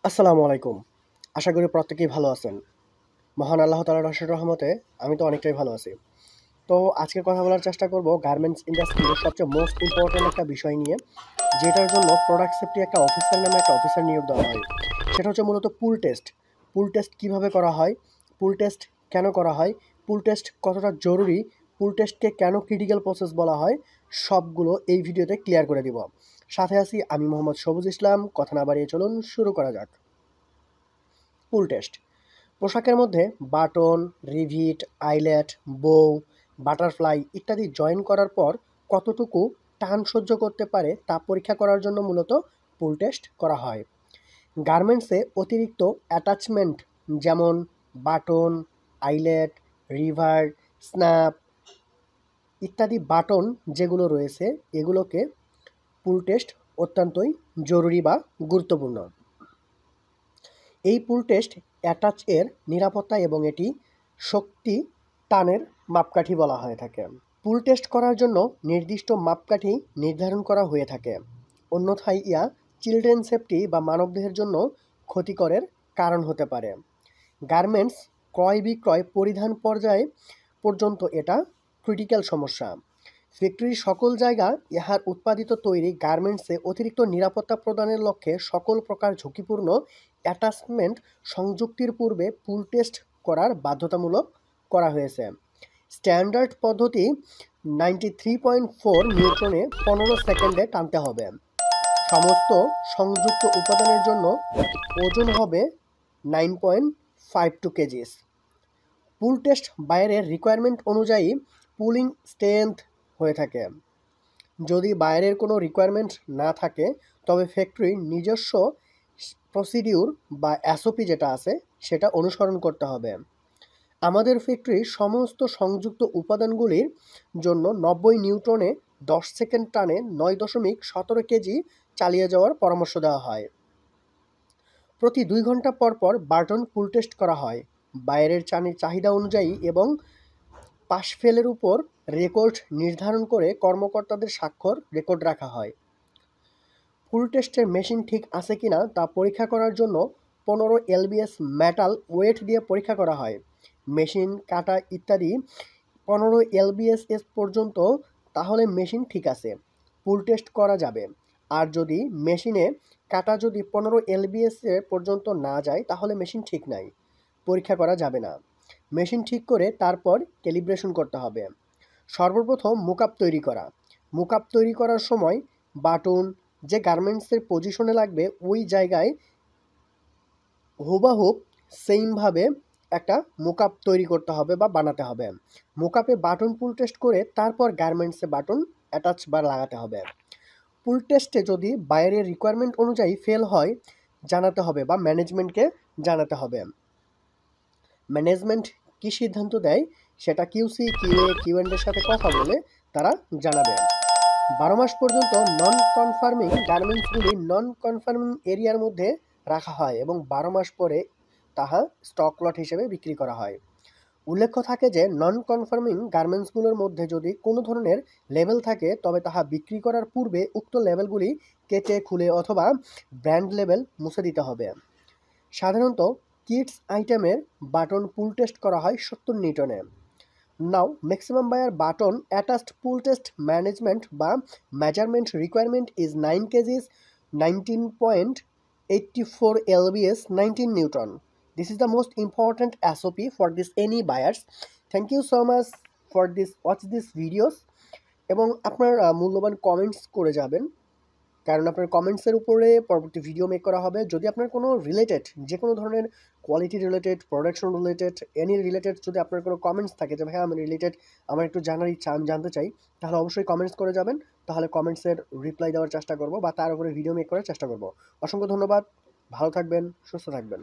আসসালামু আলাইকুম। আশা করি প্রত্যেকেই ভালো আছেন। মহান আল্লাহ তাআলার অশেষ রহমতে আমি তো অনেকটাই ভালো আছি। তো আজকে কথা বলার চেষ্টা করব গার্মেন্টস ইন্ডাস্ট্রির সবচেয়ে মোস্ট ইম্পোর্টেন্ট একটা বিষয় নিয়ে, যেটার জন্য প্রোডাক্ট সেফটি একটা অফিসার নামে একটা অফিসার নিয়োগ দেওয়া হয়। সেটা হচ্ছে মূলত পুল টেস্ট। পুল টেস্ট কিভাবে করা হয়? পুল টেস্ট কেন করা হয়? পুল টেস্ট কতটা জরুরি? পুল টেস্টকে কেন ক্রিটিক্যাল প্রসেস বলা হয়? সবগুলো এই ভিডিওতে ক্লিয়ার করে দিব। সাথে আছি আমি মোহাম্মদ সবুজ ইসলাম। কথা না বাড়িয়ে চলুন শুরু করা যাক। পুল টেস্ট পোশাকের মধ্যে বাটন, রিভিট, আইলেট, বো, বাটারফ্লাই ইত্যাদি জয়েন করার পর কতটুকু টান সহ্য করতে পারে তা পরীক্ষা করার জন্য মূলত পুল টেস্ট করা হয়। গার্মেন্টসে অতিরিক্ত অ্যাটাচমেন্ট যেমন বাটন, আইলেট, রিভার, স্ন্যাপ ইত্যাদি বাটন যেগুলো রয়েছে এগুলোকে পুল টেস্ট অত্যন্তই জরুরি বা গুরুত্বপূর্ণ। এই পুল টেস্ট অ্যাটাচ এর নিরাপত্তা এবং এটি শক্তি টানের মাপকাঠি বলা হয়ে থাকে। পুল টেস্ট করার জন্য নির্দিষ্ট মাপকাঠি নির্ধারণ করা হয়ে থাকে, অন্যথায় ইয়া চিলড্রেন সেফটি বা মানবদেহের জন্য ক্ষতিকরের কারণ হতে পারে। গার্মেন্টস ক্রয় বিক্রয় পরিধান পর্যায়ে পর্যন্ত এটা ক্রিটিক্যাল সমস্যা। ফ্যাক্টরির সকল জায়গা ইহার উৎপাদিত তৈরি গার্মেন্টসে অতিরিক্ত নিরাপত্তা প্রদানের লক্ষ্যে সকল প্রকার ঝুঁকিপূর্ণ অ্যাটাচমেন্ট সংযুক্তির পূর্বে পুল টেস্ট করার বাধ্যতামূলক করা হয়েছে। স্ট্যান্ডার্ড পদ্ধতি 93.4 নিউট্রনে 15 সেকেন্ডে টানতে হবে। সমস্ত সংযুক্ত উপাদানের জন্য ওজন হবে 9.52 কেজিস। পুল টেস্ট বাইরের রিকোয়ারমেন্ট অনুযায়ী পুলিং স্ট্রেংথ হয়ে থাকে। যদি বাইরের কোনো রিকোয়ারমেন্ট না থাকে তবে ফ্যাক্টরির নিজস্ব প্রসিডিউর বা এসওপি যেটা আছে সেটা অনুসরণ করতে হবে। আমাদের ফ্যাক্টরির সমস্ত সংযুক্ত উপাদানগুলির জন্য 90 নিউটনে 10 সেকেন্ড টানে 9.17 কেজি চালিয়ে যাওয়ার পরামর্শ দেওয়া হয়। প্রতি 2 ঘন্টা পর পর বাটন পুল টেস্ট করা হয় বাইরের চাহিদা অনুযায়ী এবং পাশ ফেলের উপর রেকর্ড নির্ধারণ করে কর্মকর্তাদের স্বাক্ষর রেকর্ড রাখা হয়। পুল টেস্টের মেশিন ঠিক আছে কিনা তা পরীক্ষা করার জন্য 15 এলবিএস মেটাল ওয়েট দিয়ে পরীক্ষা করা হয়। মেশিন কাটা ইত্যাদি 15 এলবিএস পর্যন্ত তাহলে মেশিন ঠিক আছে, পুল টেস্ট করা যাবে। আর যদি মেশিনে কাটা যদি 15 এলবিএস পর্যন্ত না যায় তাহলে মেশিন ঠিক নাই, পরীক্ষা করা যাবে না। মেশিন ঠিক করে তারপর ক্যালিব্রেশন করতে হবে। সর্বপ্রথম মুকআপ তৈরি করা। মুকআপ তৈরি করার সময় বাটন যে গার্মেন্টসের পজিশনে লাগবে ওই জায়গায় হুবাহুব সেইমভাবে একটা মুকআপ তৈরি করতে হবে বা বানাতে হবে। মুকআপে বাটন পুল টেস্ট করে তারপর গার্মেন্টসে বাটন অ্যাটাচ বা লাগাতে হবে। পুল টেস্টে যদি বাইরের রিকোয়ারমেন্ট অনুযায়ী ফেল হয় জানাতে হবে বা ম্যানেজমেন্টকে জানাতে হবে। ম্যানেজমেন্ট কী সিদ্ধান্ত দেয় সেটা কিউসি, কিউএ, কিউএন্ডের সাথে কথা বলে তারা জানাবে। 12 মাস পর্যন্ত নন কনফার্মিং গার্মেন্টসগুলি নন কনফার্মিং এরিয়ার মধ্যে রাখা হয় এবং 12 মাস পরে তাহা স্টক লট হিসেবে বিক্রি করা হয়। উল্লেখ্য থাকে যে নন কনফার্মিং গার্মেন্টসগুলোর মধ্যে যদি কোনো ধরনের লেবেল থাকে তবে তাহা বিক্রি করার পূর্বে উক্ত লেবেলগুলি কেটে খুলে অথবা ব্র্যান্ড লেবেল মুছে দিতে হবে। সাধারণত কিডস আইটেমের বাটন পুল টেস্ট করা হয় 70 নিউটনে। Now, maximum buyer button attached pull test management by measurement requirement is 9 kgs, 19.84 lbs, 19 Newton. This is the most important SOP for this any buyers. Thank you so much for this watch this videos এবং আপনার মূল্যবান comments করে যাবেন, কারণ আপনার কমেন্টসের উপরে পরবর্তী ভিডিও মেক করা হবে। যদি আপনার কোনো রিলেটেড যে কোনো ধরনের quality related, production related, any related যদি আপনার কোনো কমেন্টস থাকে যে ভাই আমি রিলেটেড আমার একটু জানার ইচ্ছা, আমি জানতে চাই, তাহলে অবশ্যই কমেন্টস করে যাবেন। তাহলে কমেন্টসের রিপ্লাই দেওয়ার চেষ্টা করব বা তার উপরে ভিডিও মেক করার চেষ্টা করব। অসংখ্য ধন্যবাদ, ভালো থাকবেন, সুস্থ থাকবেন।